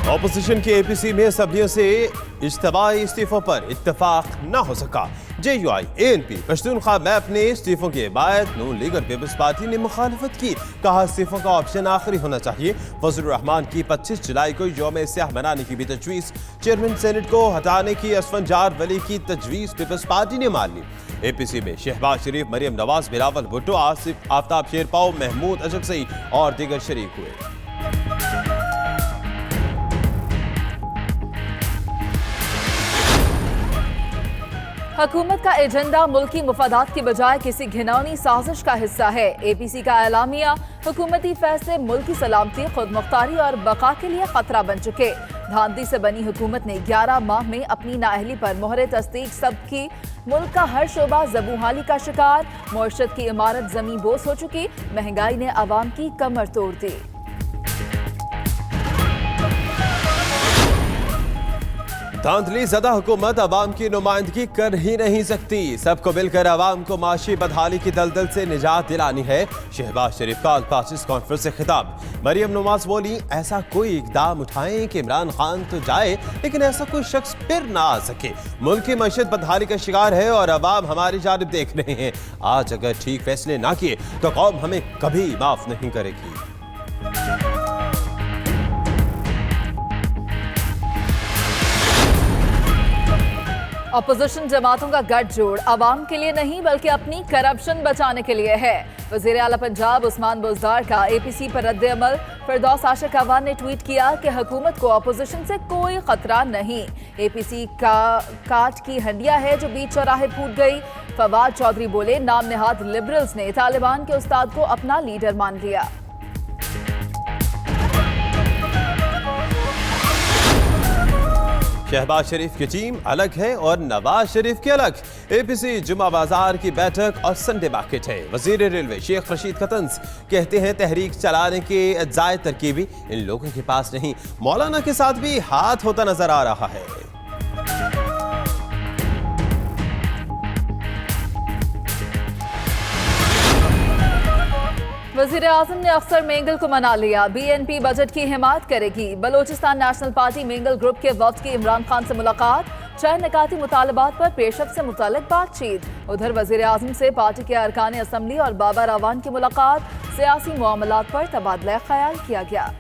Opposition की APC में असम्बलियों से इज्तिमाई इस्तीफों पर इत्तेफाक न हो सका। JUI ANP पश्तूनख्वा मैप ने इस्तीफों की हिमायत नून लीग और पीपल्स पार्टी ने मुखालफत की। कहा इस्तीफों का ऑप्शन आखिरी होना चाहिए। फजलुर रहमान की 25 जुलाई को यौम स्याह मनाने की भी तजवीज़। चेयरमैन सेनेट को हटाने की असफंजार वली की तजवीज़ पीपल्स पार्टी ने मान ली। एपीसी में शहबाज शरीफ, मरियम नवाज, बिलावल भुट्टो, आसिफ आफ्ताब शेरपाओ, महमूद अशरफी और दीगर शरीक हुए। हुकूमत का एजेंडा मुल्की मुफादात की बजाय किसी घिनौनी साजिश का हिस्सा है। एपीसी का एलामिया, हुकूमती फैसले मुल्क की सलामती, खुद मुख्तारी और बका के लिए खतरा बन चुके। धांधली से बनी हुकूमत ने 11 माह में अपनी नाअहली पर मोहर तस्दीक सब की। मुल्क का हर शोबा ज़बूहाली का शिकार। मुआशरत की इमारत जमीन बोस हो चुकी। महंगाई ने आवाम की कमर तोड़ दी। धांधली ज़दा हुकूमत अवाम की नुमाइंदगी कर ही नहीं सकती। सबको मिलकर अवाम को माशी बदहाली की दलदल से निजात दिलानी है। शहबाज शरीफ का अल्पासिस कॉन्फ्रेंस से खिताब। मरियम नवाज बोली, ऐसा कोई इकदाम उठाएं कि इमरान खान तो जाए लेकिन ऐसा कोई शख्स फिर ना आ सके। मुल्क की मईशत बदहाली का शिकार है और अवाम हमारी जानिब देख रहे हैं। आज अगर ठीक फैसले ना किए तो कौम हमें कभी माफ नहीं करेगी। अपोजिशन जमातों का गठजोड़ अवाम के लिए नहीं बल्कि अपनी करप्शन बचाने के लिए है। वज़ीर आला पंजाब उस्मान बुज़दार का एपीसी पर रद्द अमल। फिरदौस आशिक अवान ने ट्वीट किया कि हुकूमत को अपोजिशन से कोई खतरा नहीं। एपीसी का काट की हंडिया है जो बीच चौराहे फूट गई। फवाद चौधरी बोले, नाम नेहाद लिबरल्स ने तालिबान के उस्ताद को अपना लीडर मान लिया। शहबाज शरीफ की टीम अलग है और नवाज शरीफ की अलग। एपीसी जुमा बाजार की बैठक और संडे मार्केट है। वजीर रेलवे शेख रशीद का तंज कहते हैं, तहरीक चलाने के अज्जाए तरकीबी इन लोगों के पास नहीं। मौलाना के साथ भी हाथ होता नजर आ रहा है। वज़ीर आज़म ने अख्तर मेंगल को मना लिया। BNP बजट की हिमायत करेगी। Balochistan national party Mengal group के वक्त की इमरान खान से मुलाकात। 6 निकाती मुतालबात पर पेशरफ से मुतालिक बातचीत। उधर वज़ीर आज़म से पार्टी के अरकान असम्बली और बाबा रावान की मुलाकात। सियासी मामलात पर तबादला ख्याल किया गया।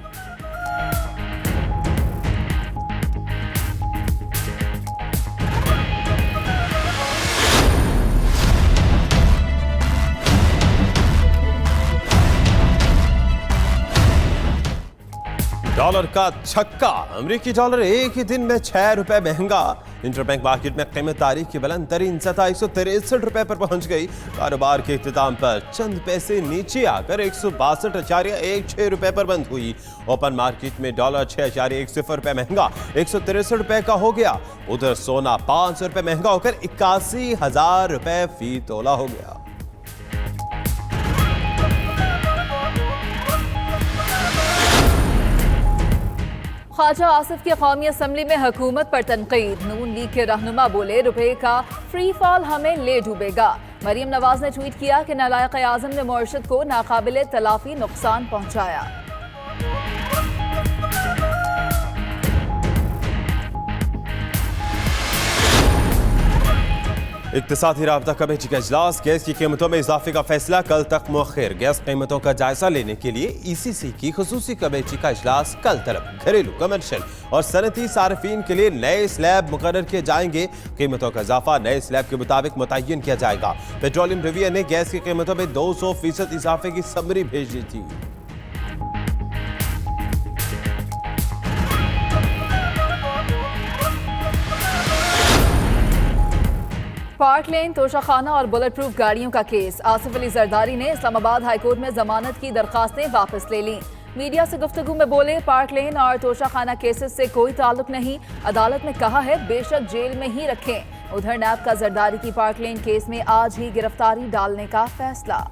डॉलर का छक्का। अमेरिकी डॉलर एक ही दिन में 6 रुपए महंगा। इंटरबैंक मार्केट में कीमत तारीख की बुलंद तरीन सतह 163 रुपए पर पहुंच गई। कारोबार के इख्तिताम पर चंद पैसे नीचे आकर 162.16 रुपए पर बंद हुई। ओपन मार्केट में डॉलर 6.10 रुपए महंगा 163 रुपए का हो गया। उधर सोना 500 रुपए महंगा होकर 81,000 रुपए फी तोला हो गया। ख्वाजा आसिफ की कौमी असम्बली में हुकूमत पर तनकीद। नून लीग के रहनुमा बोले, रुपए का फ्री फॉल हमें ले डूबेगा। मरियम नवाज ने ट्वीट किया कि नालायक आज़म ने मुआशरत को नाकाबिले तलाफी नुकसान पहुंचाया। इक्तिसादी राब्ता कमेटी का इजलास। गैस की कीमतों में इजाफे का फैसला कल तक मुअख्खर। गैस कीमतों का जायजा लेने के लिए ECC की खुसूसी कमेटी का इजलास कल तलब। घरेलू, कमर्शियल और सनती सार्फिन के लिए नए स्लैब मुकर्रर किए जाएंगे। कीमतों का इजाफा नए स्लैब के मुताबिक मुतय्यन किया जाएगा। पेट्रोलियम रिव्यू ने गैस की कीमतों में 200% इजाफे की समरी भेज दी थी। पार्क लेन, तोशाखाना और बुलेट प्रूफ गाड़ियों का केस। आसिफ अली जरदारी ने इस्लामाबाद हाईकोर्ट में जमानत की दरखास्तें वापस ले लीं। मीडिया से गुफ्तगू में बोले, पार्क लेन और तोशाखाना केसेस से कोई ताल्लुक नहीं। अदालत ने कहा है बेशक जेल में ही रखें। उधर नैब का जरदारी की पार्क लेन केस में आज ही गिरफ्तारी डालने का फैसला।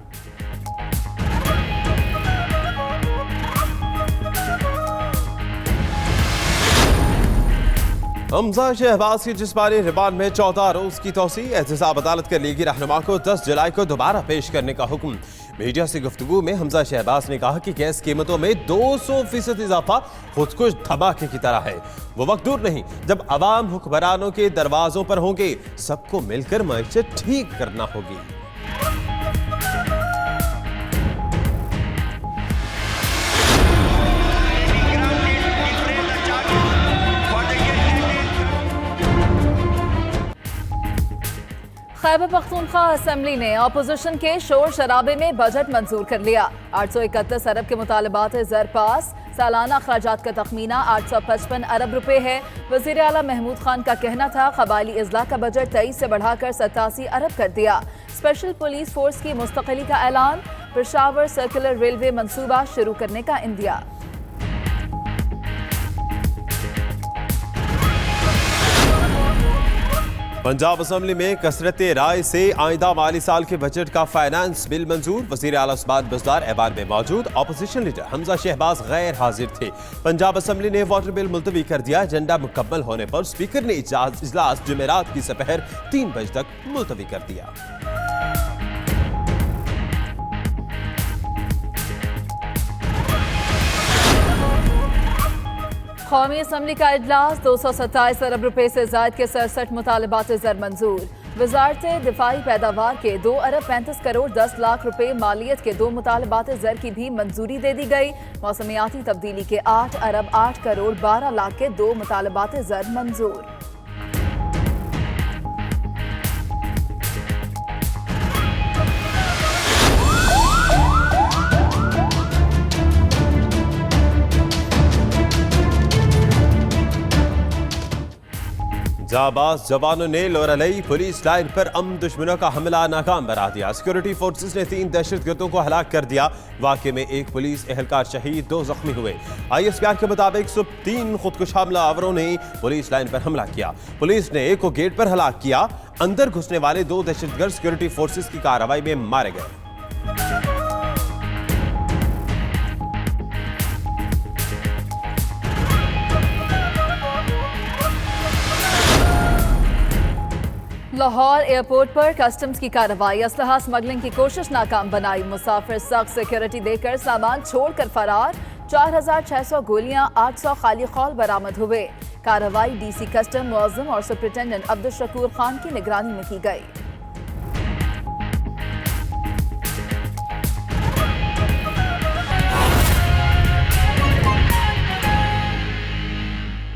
हमजा शहबाज की जिस्मानी रिमांड में 14 रोज की तौसी। एहतसाब अदालत के लीगी रहनुमा को 10 जुलाई को दोबारा पेश करने का हुक्म। मीडिया से गुफ्तगू में हमजा शहबाज ने कहा कि गैस कीमतों में 200% इजाफा खुदकुश धमाके की तरह है। वो वक्त दूर नहीं जब अवाम हुक्मरानों के दरवाजों पर होंगे। सबको मिलकर मईशत ठीक करना होगी। खैबर पख्तूनख्वा असेंबली ने अपोजिशन के शोर शराबे में बजट मंजूर कर लिया। 831 अरब के मुतालबात ज़र पास। सालाना अखराजात का तखमीना 855 अरब रुपए है। वज़ीर आला महमूद खान का कहना था कबायली इजला का बजट 23 से बढ़ाकर 87 अरब कर दिया। स्पेशल पुलिस फोर्स की मुस्तकिली का ऐलान। पेशावर सर्कुलर रेलवे मंसूबा शुरू करने का इंदिया। पंजाब असेंबली में कसरत राय से आइंदा माली साल के बजट का फाइनेंस बिल मंजूर। वज़ीर आला उस्मान बुज़दार ऐवान में मौजूद। ऑपोजिशन लीडर हमजा शहबाज गैर हाजिर थे। पंजाब असेंबली ने वाटर बिल मुलतवी कर दिया। एजेंडा मुकम्मल होने पर स्पीकर ने इजलास जुमेरात की दोपहर 3 बजे तक मुलतवी कर दिया। कौमी असम्बली का इजलास 227 अरब रुपए से जायद के 67 मुतालबात ज़र मंजूर। वजारत दिफाई पैदावार के 2 अरब 35 करोड़ 10 लाख रुपए, मालियत के 2 मुतालबात ज़र की भी मंजूरी दे दी गई। मौसमियाती तब्दीली के 8 अरब 8 करोड़ 12 लाख के 2 मुतालबात ज़र मंजूर। जाबाज जवानों ने लोरलई पुलिस लाइन पर दुश्मनों का हमला नाकाम बना दिया। सिक्योरिटी फोर्सेस ने 3 दहशतगर्दों को हलाक कर दिया। वाक़े में 1 पुलिस एहलकार शहीद, 2 जख्मी हुए। ISPR के मुताबिक सुबह 3 खुदकुश हमलावरों ने पुलिस लाइन पर हमला किया। पुलिस ने 1 को गेट पर हलाक किया। अंदर घुसने वाले 2 दहशतगर्द सिक्योरिटी फोर्सेस की कार्रवाई में मारे गए। लाहौर एयरपोर्ट पर कस्टम्स की कार्रवाई। असलहा स्मगलिंग की कोशिश नाकाम बनाई। मुसाफिर सख्त सिक्योरिटी देकर सामान छोड़कर फरार। 4600 गोलियां, 800 खाली खौल बरामद हुए। कार्रवाई DC कस्टम मुअज्जम और सुपरिटेंडेंट अब्दुल शकूर खान की निगरानी में की गई।